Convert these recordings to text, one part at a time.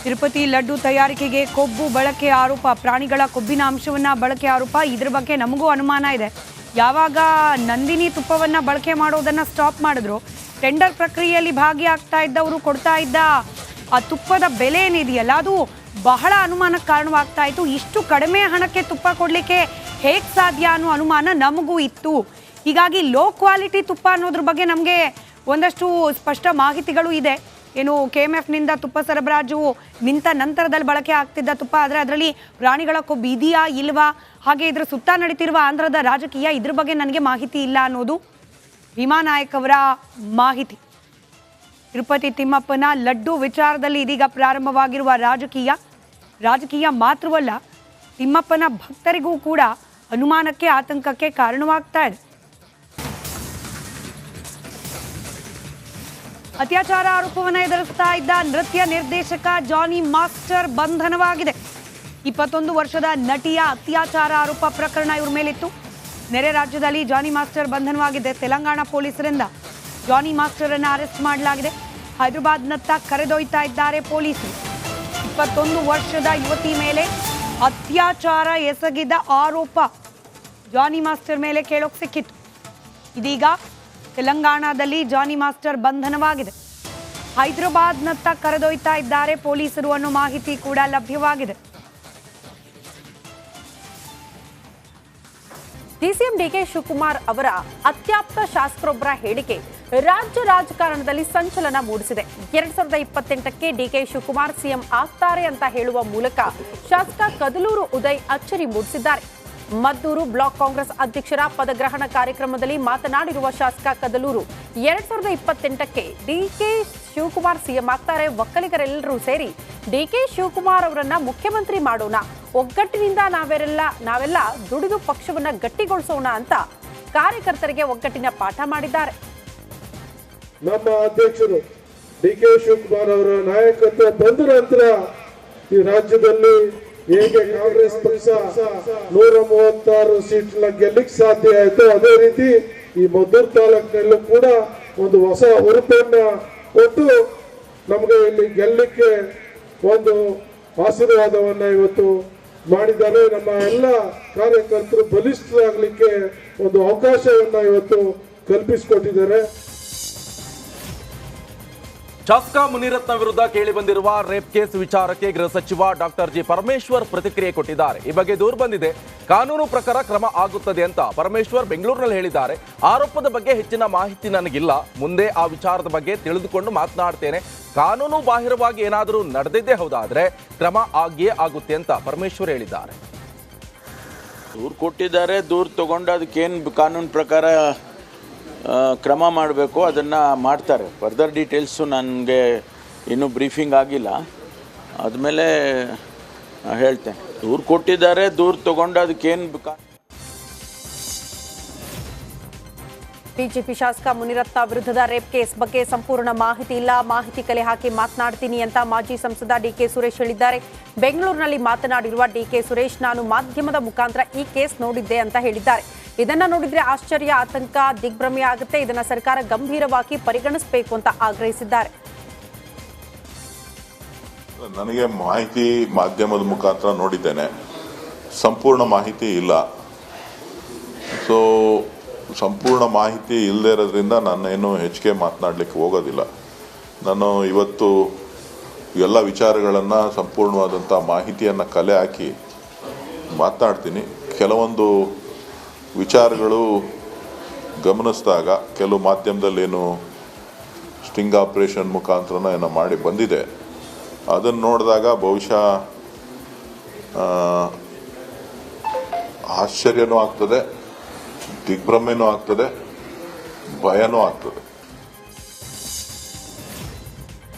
ತಿರುಪತಿ ಲಡ್ಡು ತಯಾರಿಕೆಗೆ ಕೊಬ್ಬು ಬಳಕೆ ಆರೋಪ, ಪ್ರಾಣಿಗಳ ಕೊಬ್ಬಿನ ಅಂಶವನ್ನ ಬಳಕೆ ಆರೋಪ. ಇದ್ರ ಬಗ್ಗೆ ನಮಗೂ ಅನುಮಾನ ಇದೆ. ಯಾವಾಗ ನಂದಿನಿ ತುಪ್ಪವನ್ನ ಬಳಕೆ ಮಾಡೋದನ್ನ ಸ್ಟಾಪ್ ಮಾಡಿದ್ರು, ಟೆಂಡರ್ ಪ್ರಕ್ರಿಯೆಯಲ್ಲಿ ಭಾಗಿಯಾಗ್ತಾ ಇದ್ದವರು ಕೊಡ್ತಾ ಇದ್ದ ಆ ತುಪ್ಪದ ಬೆಲೆ ಏನಿದೆಯಲ್ಲ ಅದು ಬಹಳ ಅನುಮಾನಕ್ಕೆ ಕಾರಣವಾಗ್ತಾ ಇತ್ತು. ಇಷ್ಟು ಕಡಿಮೆ ಹಣಕ್ಕೆ ತುಪ್ಪ ಕೊಡಲಿಕ್ಕೆ ಹೇಗೆ ಸಾಧ್ಯ ಅನ್ನೋ ಅನುಮಾನ ನಮಗೂ ಇತ್ತು. ಹೀಗಾಗಿ ಲೋ ಕ್ವಾಲಿಟಿ ತುಪ್ಪ ಅನ್ನೋದ್ರ ಬಗ್ಗೆ ನಮಗೆ ಒಂದಷ್ಟು ಸ್ಪಷ್ಟ ಮಾಹಿತಿಗಳು ಇದೆ. ಏನು KMFನಿಂದ ತುಪ್ಪ ಸರಬರಾಜು ನಿಂತ ನಂತರದಲ್ಲಿ ಬಳಕೆ ಆಗ್ತಿದ್ದ ತುಪ್ಪ, ಆದರೆ ಅದರಲ್ಲಿ ಪ್ರಾಣಿಗಳ ಕೊಬ್ಬು ಇದೆಯಾ ಇಲ್ವಾ, ಹಾಗೆ ಇದರ ಸುತ್ತ ನಡೀತಿರುವ ಆಂಧ್ರದ ರಾಜಕೀಯ, ಇದ್ರ ಬಗ್ಗೆ ನನಗೆ ಮಾಹಿತಿ ಇಲ್ಲ ಅನ್ನೋದು ಭೀಮಾ ನಾಯಕ್ ಅವರ ಮಾಹಿತಿ. ತಿರುಪತಿ ತಿಮ್ಮಪ್ಪನ ಲಡ್ಡು ವಿಚಾರದಲ್ಲಿ ಇದೀಗ ಪ್ರಾರಂಭವಾಗಿರುವ ರಾಜಕೀಯ ಮಾತ್ರವಲ್ಲ, ತಿಮ್ಮಪ್ಪನ ಭಕ್ತರಿಗೂ ಕೂಡ ಅನುಮಾನಕ್ಕೆ ಆತಂಕಕ್ಕೆ ಕಾರಣವಾಗ್ತಾ ಇದೆ. ಅತ್ಯಾಚಾರ ಆರೋಪವನ್ನು ಎದುರಿಸ್ತಾ ಇದ್ದ ನೃತ್ಯ ನಿರ್ದೇಶಕ ಜಾನಿ ಮಾಸ್ಟರ್ ಬಂಧನವಾಗಿದೆ. 21 ವರ್ಷದ ನಟಿಯ ಅತ್ಯಾಚಾರ ಆರೋಪ ಪ್ರಕರಣ ಇವ್ರ ಮೇಲಿತ್ತು. ನೆರೆ ರಾಜ್ಯದಲ್ಲಿ ಜಾನಿ ಮಾಸ್ಟರ್ ಬಂಧನವಾಗಿದೆ. ತೆಲಂಗಾಣ ಪೊಲೀಸರಿಂದ ಜಾನಿ ಮಾಸ್ಟರ್ ಅನ್ನು ಅರೆಸ್ಟ್ ಮಾಡಲಾಗಿದೆ. ಹೈದರಾಬಾದ್ನತ್ತ ಕರೆದೊಯ್ತಾ ಇದ್ದಾರೆ ಪೊಲೀಸರು. 21 ವರ್ಷದ ಯುವತಿ ಮೇಲೆ ಅತ್ಯಾಚಾರ ಎಸಗಿದ ಆರೋಪ ಜಾನಿ ಮಾಸ್ಟರ್ ಮೇಲೆ ಕೇಳೋಕೆ ಸಿಕ್ಕಿತ್ತು. ಇದೀಗ ತೆಲಂಗಾಣದಲ್ಲಿ ಜಾನಿ ಮಾಸ್ಟರ್ ಬಂಧನವಾಗಿದೆ. ಹೈದರಾಬಾದ್ನತ್ತ ಕರೆದೊಯ್ತಾ ಇದ್ದಾರೆ ಪೊಲೀಸರು ಅನ್ನೋ ಮಾಹಿತಿ ಕೂಡ ಲಭ್ಯವಾಗಿದೆ. ಡಿಸಿಎಂ ಡಿಕೆ ಶಿವಕುಮಾರ್ ಅವರ ಅತ್ಯಾಪ್ತ ಶಾಸಕರೊಬ್ಬರ ಹೇಳಿಕೆ ರಾಜ್ಯ ರಾಜಕಾರಣದಲ್ಲಿ ಸಂಚಲನ ಮೂಡಿಸಿದೆ. 2028ಕ್ಕೆ ಡಿಕೆ ಶಿವಕುಮಾರ್ ಸಿಎಂ ಆಗ್ತಾರೆ ಅಂತ ಹೇಳುವ ಮೂಲಕ ಶಾಸಕ ಕದಲೂರು ಉದಯ್ ಅಚ್ಚರಿ ಮೂಡಿಸಿದ್ದಾರೆ. ಮದ್ದೂರು ಬ್ಲಾಕ್ ಕಾಂಗ್ರೆಸ್ ಅಧ್ಯಕ್ಷರ ಪದಗ್ರಹಣ ಕಾರ್ಯಕ್ರಮದಲ್ಲಿ ಮಾತನಾಡಿರುವ ಶಾಸಕ ಕದಲೂರು, 2028ಕ್ಕೆ ಡಿಕೆ ಶಿವಕುಮಾರ್ ಸಿಎಂ ಆಗ್ತಾರೆ, ಒಕ್ಕಲಿಗರೆಲ್ಲರೂ ಸೇರಿ ಡಿಕೆ ಶಿವಕುಮಾರ್ ಅವರನ್ನ ಮುಖ್ಯಮಂತ್ರಿ ಮಾಡೋಣ, ಒಗ್ಗಟ್ಟಿನಿಂದ ನಾವೆಲ್ಲ ದುಡಿದು ಪಕ್ಷವನ್ನ ಗಟ್ಟಿಗೊಳಿಸೋಣ ಅಂತ ಕಾರ್ಯಕರ್ತರಿಗೆ ಒಗ್ಗಟ್ಟಿನ ಪಾಠ ಮಾಡಿದ್ದಾರೆ. ನಮ್ಮ ಅಧ್ಯಕ್ಷರು ಡಿಕೆ ಶಿವಕುಮಾರ್ ಅವರ ನಾಯಕತ್ವ ಬಂದ ನಂತರ ಈ ರಾಜ್ಯದಲ್ಲಿ ಹೇಗೆ ಕಾಂಗ್ರೆಸ್ ಪಕ್ಷ 136 ಸೀಟ್ನ ಗೆಲ್ಲಿಕ್ಕೆ ಸಾಧ್ಯ ಆಯಿತು, ಅದೇ ರೀತಿ ಈ ಮದ್ದೂರು ತಾಲೂಕಿನಲ್ಲೂ ಕೂಡ ಒಂದು ಹೊಸ ಹುರುಪನ್ನ ಕೊಟ್ಟು ನಮಗೆ ಇಲ್ಲಿ ಗೆಲ್ಲಕ್ಕೆ ಒಂದು ಆಶೀರ್ವಾದವನ್ನ ಇವತ್ತು ಮಾಡಿದ್ದಾರೆ. ನಮ್ಮ ಎಲ್ಲ ಕಾರ್ಯಕರ್ತರು ಬಲಿಷ್ಠರಾಗಲಿಕ್ಕೆ ಒಂದು ಅವಕಾಶವನ್ನ ಇವತ್ತು ಕಲ್ಪಿಸಿಕೊಟ್ಟಿದ್ದಾರೆ. ಶಾಸಕ ಮುನಿರತ್ನ ವಿರುದ್ಧ ಕೇಳಿ ಬಂದಿರುವ ರೇಪ್ ಕೇಸ್ ವಿಚಾರಕ್ಕೆ ಗೃಹ ಸಚಿವ ಡಾಕ್ಟರ್ ಜಿ ಪರಮೇಶ್ವರ್ ಪ್ರತಿಕ್ರಿಯೆ ಕೊಟ್ಟಿದ್ದಾರೆ. ಈ ಬಗ್ಗೆ ದೂರು ಬಂದಿದೆ, ಕಾನೂನು ಪ್ರಕಾರ ಕ್ರಮ ಆಗುತ್ತದೆ ಅಂತ ಪರಮೇಶ್ವರ್ ಬೆಂಗಳೂರಿನಲ್ಲಿ ಹೇಳಿದ್ದಾರೆ. ಆರೋಪದ ಬಗ್ಗೆ ಹೆಚ್ಚಿನ ಮಾಹಿತಿ ನನಗಿಲ್ಲ, ಮುಂದೆ ಆ ವಿಚಾರದ ಬಗ್ಗೆ ತಿಳಿದುಕೊಂಡು ಮಾತನಾಡ್ತೇನೆ. ಕಾನೂನು ಬಾಹಿರವಾಗಿ ಏನಾದರೂ ನಡೆದಿದ್ದೇ ಹೌದಾದ್ರೆ ಕ್ರಮ ಆಗಿಯೇ ಆಗುತ್ತೆ ಅಂತ ಪರಮೇಶ್ವರ್ ಹೇಳಿದ್ದಾರೆ. ದೂರು ಕೊಟ್ಟಿದ್ದಾರೆ, ದೂರು ತಗೊಂಡು ಅದಕ್ಕೇನು ಕಾನೂನು ಪ್ರಕಾರ ಕ್ರಮ ಮಾಡಬೇಕು ಅದನ್ನು ಮಾಡ್ತಾರೆ. ಫರ್ದರ್ ಡೀಟೇಲ್ಸು ನನಗೆ ಇನ್ನೂ ಬ್ರೀಫಿಂಗ್ ಆಗಿಲ್ಲ, ಆದಮೇಲೆ ಹೇಳ್ತೇನೆ. ದೂರು ಕೊಟ್ಟಿದ್ದಾರೆ, ದೂರು ತಗೊಂಡು ಅದಕ್ಕೇನು ಬಿಜೆಪಿ ಶಾಸಕ ಮುನಿರತ್ನ ವಿರುದ್ಧದ ರೇಪ್ ಕೇಸ್ ಬಗ್ಗೆ ಸಂಪೂರ್ಣ ಮಾಹಿತಿ ಇಲ್ಲ, ಮಾಹಿತಿ ಕಲೆ ಹಾಕಿ ಮಾತನಾಡ್ತೀನಿ ಅಂತ ಮಾಜಿ ಸಂಸದ ಡಿಕೆ ಸುರೇಶ್ ಹೇಳಿದ್ದಾರೆ. ಬೆಂಗಳೂರಿನಲ್ಲಿ ಮಾತನಾಡಿರುವ ಡಿಕೆ ಸುರೇಶ್, ನಾನು ಮಾಧ್ಯಮದ ಮುಖಾಂತರ ಈ ಕೇಸ್ ನೋಡಿದ್ದೆ ಅಂತ ಹೇಳಿದ್ದಾರೆ. ಇದನ್ನ ನೋಡಿದ್ರೆ ಆಶ್ಚರ್ಯ, ಆತಂಕ, ದಿಗ್ಭ್ರಮೆ ಆಗುತ್ತೆ. ಇದನ್ನ ಸರ್ಕಾರ ಗಂಭೀರವಾಗಿ ಪರಿಗಣಿಸಬೇಕು ಅಂತ ಆಗ್ರಹಿಸಿದ್ದಾರೆ. ನನಗೆ ಮಾಹಿತಿ ಮಾಧ್ಯಮದ ಮುಖಾಂತರ ನೋಡಿದ್ದೇನೆ, ಸಂಪೂರ್ಣ ಮಾಹಿತಿ ಇಲ್ಲ. ಸೊ ಸಂಪೂರ್ಣ ಮಾಹಿತಿ ಇಲ್ಲದೇ ಇರೋದ್ರಿಂದ ನಾನೇನು ಹೆಚ್ಚಿಗೆ ಮಾತನಾಡಲಿಕ್ಕೆ ಹೋಗೋದಿಲ್ಲ. ನಾನು ಇವತ್ತು ಎಲ್ಲ ವಿಚಾರಗಳನ್ನು ಸಂಪೂರ್ಣವಾದಂಥ ಮಾಹಿತಿಯನ್ನು ಕಲೆ ಹಾಕಿ ಮಾತನಾಡ್ತೀನಿ. ಕೆಲವೊಂದು ವಿಚಾರಗಳು ಗಮನಿಸಿದಾಗ ಕೆಲವು ಮಾಧ್ಯಮದಲ್ಲೇನು ಸ್ಟಿಂಗ್ ಆಪರೇಷನ್ ಮುಖಾಂತರನ ಏನೋ ಮಾಡಿ ಬಂದಿದೆ, ಅದನ್ನು ನೋಡಿದಾಗ ಬಹುಶಃ ಆಶ್ಚರ್ಯನೂ ಆಗ್ತದೆ, ದಿಗ್ಭ್ರಮೆನೂ ಆಗ್ತದೆ, ಭಯನೂ ಆಗ್ತದೆ.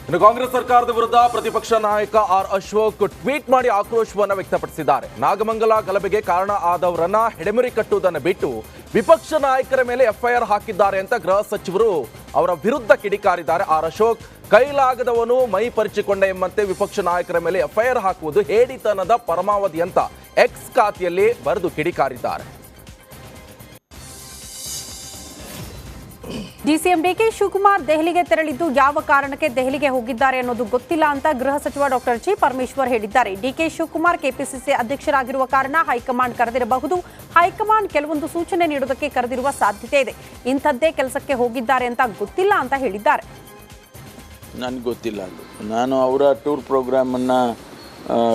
ಇನ್ನು ಕಾಂಗ್ರೆಸ್ ಸರ್ಕಾರದ ವಿರುದ್ಧ ಪ್ರತಿಪಕ್ಷ ನಾಯಕ ಆರ್ ಅಶೋಕ್ ಟ್ವೀಟ್ ಮಾಡಿ ಆಕ್ರೋಶವನ್ನು ವ್ಯಕ್ತಪಡಿಸಿದ್ದಾರೆ. ನಾಗಮಂಗಲ ಗಲಭೆಗೆ ಕಾರಣ ಆದವರನ್ನ ಹೆಡೆಮುರಿ ಕಟ್ಟುವುದನ್ನು ಬಿಟ್ಟು ವಿಪಕ್ಷ ನಾಯಕರ ಮೇಲೆ ಎಫ್ಐಆರ್ ಹಾಕಿದ್ದಾರೆ ಅಂತ ಗೃಹ ಸಚಿವರು ಅವರ ವಿರುದ್ಧ ಕಿಡಿಕಾರಿದ್ದಾರೆ. ಆರ್ ಅಶೋಕ್, ಕೈಲಾಗದವನು ಮೈ ಪರಿಚಿಕೊಂಡ ಎಂಬಂತೆ ವಿಪಕ್ಷ ನಾಯಕರ ಮೇಲೆ ಎಫ್ಐಆರ್ ಹಾಕುವುದು ಹೇಡಿತನದ ಪರಮಾವಧಿ ಅಂತ ಎಕ್ಸ್ ಖಾತೆಯಲ್ಲಿ ಬರೆದು ಕಿಡಿಕಾರಿದ್ದಾರೆ. ಡಿಸಿಎಂ ಡಿಕೆ ಶಿವಕುಮಾರ್ ದೆಹಲಿಗೆ ತೆರಳಿದ್ದು ಯಾವ ಕಾರಣಕ್ಕೆ ದೆಹಲಿಗೆ ಹೋಗಿದ್ದಾರೆ ಅನ್ನೋದು ಗೊತ್ತಿಲ್ಲ ಅಂತ ಗೃಹ ಸಚಿವ ಡಾಕ್ಟರ್ ಜಿ ಪರಮೇಶ್ವರ್ ಹೇಳಿದ್ದಾರೆ. ಡಿಕೆ ಶಿವಕುಮಾರ್ ಕೆಪಿಸಿಸಿ ಅಧ್ಯಕ್ಷರಾಗಿರುವ ಕಾರಣ ಹೈಕಮಾಂಡ್ ಕರೆದಿರಬಹುದು. ಹೈಕಮಾಂಡ್ ಕೆಲವೊಂದು ಸೂಚನೆ ನೀಡುವುದಕ್ಕೆ ಕರೆದಿರುವ ಸಾಧ್ಯತೆ ಇದೆ. ಇಂಥದ್ದೇ ಕೆಲಸಕ್ಕೆ ಹೋಗಿದ್ದಾರೆ ಅಂತ ಗೊತ್ತಿಲ್ಲ ಅಂತ ಹೇಳಿದ್ದಾರೆ. ನನಗೆ ಗೊತ್ತಿಲ್ಲ ಅದು. ನಾನು ಅವರ ಟೂರ್ ಪ್ರೋಗ್ರಾಮನ್ನು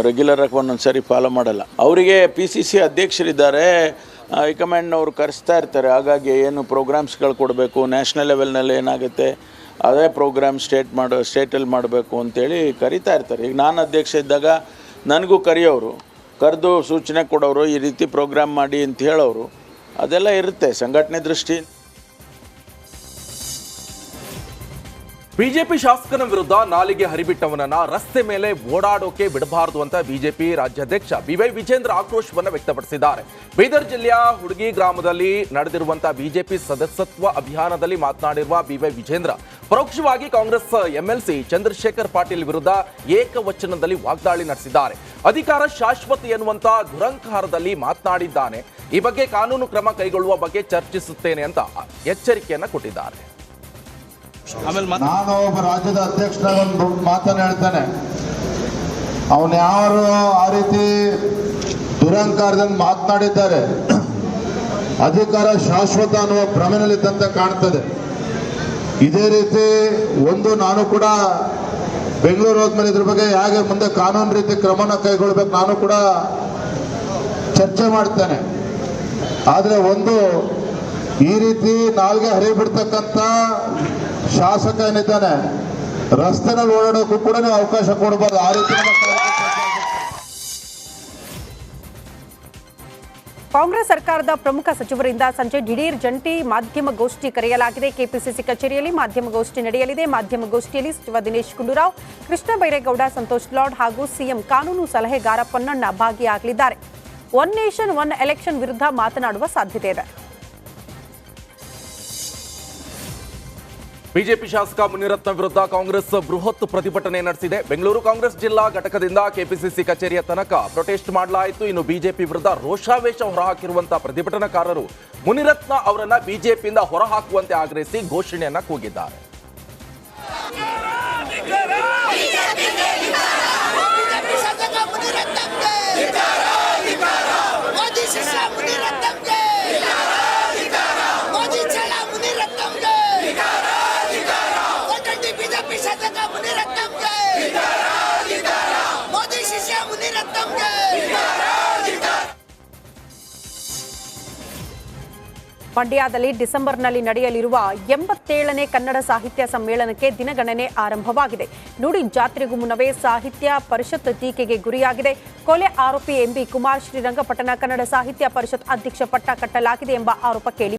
ರೆಗ್ಯುಲರ್ ಆಗಿ ಒಂದೊಂದು ಸಾರಿ ಫಾಲೋ ಮಾಡಲ್ಲ. ಅವರಿಗೆ PCC ಅಧ್ಯಕ್ಷರಿದ್ದಾರೆ, ಹೈಕಮಾಂಡ್ನವರು ಕರೆಸ್ತಾ ಇರ್ತಾರೆ. ಹಾಗಾಗಿ ಏನು ಪ್ರೋಗ್ರಾಮ್ಸ್ಗಳು ಕೊಡಬೇಕು, ನ್ಯಾಷನಲ್ ಲೆವೆಲ್ನಲ್ಲಿ ಏನಾಗುತ್ತೆ ಅದೇ ಪ್ರೋಗ್ರಾಮ್ ಸ್ಟೇಟಲ್ಲಿ ಮಾಡಬೇಕು ಅಂತೇಳಿ ಕರಿತಾ ಇರ್ತಾರೆ. ಈಗ ನಾನು ಅಧ್ಯಕ್ಷ ಇದ್ದಾಗ ನನಗೂ ಕರೆಯೋರು, ಕರೆದು ಸೂಚನೆ ಕೊಡೋರು, ಈ ರೀತಿ ಪ್ರೋಗ್ರಾಮ್ ಮಾಡಿ ಅಂತ ಹೇಳೋರು, ಅದೆಲ್ಲ ಇರುತ್ತೆ ಸಂಘಟನೆ ದೃಷ್ಟಿ. ಬಿಜೆಪಿ ಶಾಸಕನ ವಿರುದ್ಧ ನಾಲಿಗೆ ಹರಿಬಿಟ್ಟವನನ್ನ ರಸ್ತೆ ಮೇಲೆ ಓಡಾಡೋಕೆ ಬಿಡಬಾರದು ಅಂತ ಬಿಜೆಪಿ ರಾಜ್ಯಾಧ್ಯಕ್ಷ BY ವಿಜೇಂದ್ರ ಆಕ್ರೋಶವನ್ನು ವ್ಯಕ್ತಪಡಿಸಿದ್ದಾರೆ. ಬೀದರ್ ಜಿಲ್ಲೆಯ ಹುಡುಗಿ ಗ್ರಾಮದಲ್ಲಿ ನಡೆದಿರುವಂತಹ ಬಿಜೆಪಿ ಸದಸ್ಯತ್ವ ಅಭಿಯಾನದಲ್ಲಿ ಮಾತನಾಡಿರುವ BY ವಿಜೇಂದ್ರ ಪರೋಕ್ಷವಾಗಿ ಕಾಂಗ್ರೆಸ್ MLC ಚಂದ್ರಶೇಖರ್ ಪಾಟೀಲ್ ವಿರುದ್ಧ ಏಕವಚನದಲ್ಲಿ ವಾಗ್ದಾಳಿ ನಡೆಸಿದ್ದಾರೆ. ಅಧಿಕಾರ ಶಾಶ್ವತ ಎನ್ನುವಂತ ದುರಂಕಾರದಲ್ಲಿ ಮಾತನಾಡಿದ್ದಾನೆ. ಈ ಬಗ್ಗೆ ಕಾನೂನು ಕ್ರಮ ಕೈಗೊಳ್ಳುವ ಬಗ್ಗೆ ಚರ್ಚಿಸುತ್ತೇನೆ ಅಂತ ಎಚ್ಚರಿಕೆಯನ್ನ ಕೊಟ್ಟಿದ್ದಾರೆ. ನಾನು ಒಬ್ಬ ರಾಜ್ಯದ ಅಧ್ಯಕ್ಷನಾಗ ಒಂದು ಮಾತನ್ನು ಹೇಳ್ತಾನೆ, ಅವನು ಯಾರು ಆ ರೀತಿ ದುರಂಕಾರದಿಂದ ಮಾತನಾಡಿದ್ದಾರೆ, ಅಧಿಕಾರ ಶಾಶ್ವತ ಅನ್ನುವ ಭ್ರಮೆನಲ್ಲಿದ್ದಂತೆ ಕಾಣ್ತದೆ. ಇದೇ ರೀತಿ ನಾನು ಕೂಡ ಬೆಂಗಳೂರು ಹೋದ್ಮೇಲೆ ಇದ್ರ ಬಗ್ಗೆ ಹೇಗೆ ಮುಂದೆ ಕಾನೂನು ರೀತಿ ಕ್ರಮನ ಕೈಗೊಳ್ಬೇಕು ನಾನು ಕೂಡ ಚರ್ಚೆ ಮಾಡ್ತೇನೆ. ಆದರೆ ಈ ರೀತಿ ನಾಲ್ಗೆ ಹರಿಬಿಡ್ತಕ್ಕಂಥ ಶಾಸಕ ಏನಿದ್ದಾನೆ ರಸ್ತೆನಲ್ಲಿ ಓಡಾಡೋಕ್ಕೂ ಕೂಡ ನೀವು ಅವಕಾಶ ಕೊಡಬಾರ್ದು. ಆ ರೀತಿ ಕಾಂಗ್ರೆಸ್ ಸರ್ಕಾರದ ಪ್ರಮುಖ ಸಚಿವರಿಂದ ಸಂಜೆ ದಿಢೀರ್ ಜಂಟಿ ಮಾಧ್ಯಮಗೋಷ್ಠಿ ಕರೆಯಲಾಗಿದೆ. ಕೆಪಿಸಿಸಿ ಕಚೇರಿಯಲ್ಲಿ ಮಾಧ್ಯಮಗೋಷ್ಠಿ ನಡೆಯಲಿದೆ. ಮಾಧ್ಯಮಗೋಷ್ಠಿಯಲ್ಲಿ ಸಚಿವ ದಿನೇಶ್ ಗುಂಡೂರಾವ್, ಕೃಷ್ಣ ಬೈರೇಗೌಡ, ಸಂತೋಷ್ ಲಾಡ್ ಹಾಗೂ ಸಿಎಂ ಕಾನೂನು ಸಲಹೆಗಾರ ಪೊನ್ನಣ್ಣ ಭಾಗಿಯಾಗಲಿದ್ದಾರೆ. ಒನ್ ನೇಷನ್ ಒನ್ ಎಲೆಕ್ಷನ್ ವಿರುದ್ಧ ಮಾತನಾಡುವ ಸಾಧ್ಯತೆ ಇದೆ. ಬಿಜೆಪಿ ಶಾಸಕ ಮುನಿರತ್ನ ವಿರುದ್ಧ ಕಾಂಗ್ರೆಸ್ ಬೃಹತ್ ಪ್ರತಿಭಟನೆ ನಡೆಸಿದೆ. ಬೆಂಗಳೂರು ಕಾಂಗ್ರೆಸ್ ಜಿಲ್ಲಾ ಘಟಕದಿಂದ ಕೆಪಿಸಿಸಿ ಕಚೇರಿಯ ತನಕ ಪ್ರೊಟೆಸ್ಟ್ ಮಾಡಲಾಯಿತು. ಇನ್ನು ಬಿಜೆಪಿ ವಿರುದ್ಧ ರೋಷಾವೇಶ ಹೊರಹಾಕಿರುವಂತಹ ಪ್ರತಿಭಟನಾಕಾರರು ಮುನಿರತ್ನ ಅವರನ್ನ ಬಿಜೆಪಿಯಿಂದ ಹೊರಹಾಕುವಂತೆ ಆಗ್ರಹಿಸಿ ಘೋಷಣೆಯನ್ನ ಕೂಗಿದ್ದಾರೆ. ಮಂಡ್ಯದಲ್ಲಿ ಡಿಸೆಂಬರ್ನಲ್ಲಿ ನಡೆಯಲಿರುವ 87ನೇ ಕನ್ನಡ ಸಾಹಿತ್ಯ ಸಮ್ಮೇಳನಕ್ಕೆ ದಿನಗಣನೆ ಆರಂಭವಾಗಿದೆ. ನುಡಿ ಜಾತ್ರೆಗೂ ಮುನ್ನವೇ ಸಾಹಿತ್ಯ ಪರಿಷತ್ ಟೀಕೆಗೆ ಗುರಿಯಾಗಿದೆ. ಕೊಲೆ ಆರೋಪಿ MB ಕುಮಾರ್ ಶ್ರೀರಂಗಪಟ್ಟಣ ಕನ್ನಡ ಸಾಹಿತ್ಯ ಪರಿಷತ್ ಅಧ್ಯಕ್ಷ ಪಟ್ಟ ಕಟ್ಟಲಾಗಿದೆ ಎಂಬ ಆರೋಪ ಕೇಳಿ